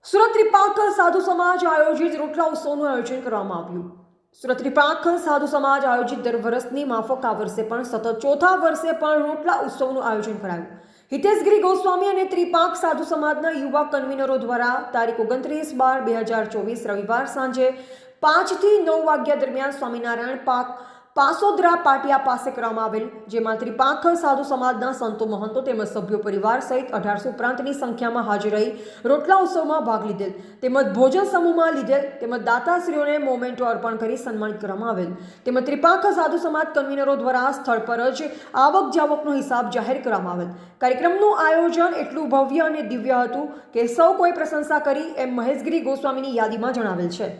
સુરત ત્રિપાખ સાધુ સમાજ આયોજિત રોટલા ઉત્સવનું આયોજન કરવામાં આવ્યું। સુરત ત્રિપાખ સાધુ સમાજ આયોજિત દર વર્ષની માફક આ વર્ષે પણ સતત ચોથા વર્ષે પણ રોટલા ઉત્સવનું આયોજન કરાયું। હિતેશગીરી ગોસ્વામી અને ત્રિપાખ સાધુ સમાજના યુવા કન્વીનરો દ્વારા તારીખ 29/12/2024 રવિવાર સાંજે 5 થી 9 વાગ્યા દરમિયાન સ્વામિનારાયણ પાક પાસોદરા પાટિયા પાસે કરવામાં આવેલ, જેમાં ત્રિપાખ સાધુ સમાજના સંતો મહંતો તેમજ સભ્યો પરિવાર સહિત 1800 ઉપરાંતની સંખ્યામાં હાજર રહી રોટલા ઉત્સવમાં ભાગ લીધેલ તેમજ ભોજન સમૂહમાં લીધેલ તેમજ દાતાશ્રીઓને મોમેન્ટો અર્પણ કરી સન્માનિત કરવામાં આવેલ તેમજ ત્રિપાખ સાધુ સમાજ કન્વીનરો દ્વારા સ્થળ પર જ આવક જાવકનો હિસાબ જાહેર કરવામાં આવેલ। કાર્યક્રમનું આયોજન એટલું ભવ્ય અને દિવ્ય હતું કે સૌ કોઈ પ્રશંસા કરી એમ મહેશગીરી ગોસ્વામીની યાદીમાં જણાવેલ છે।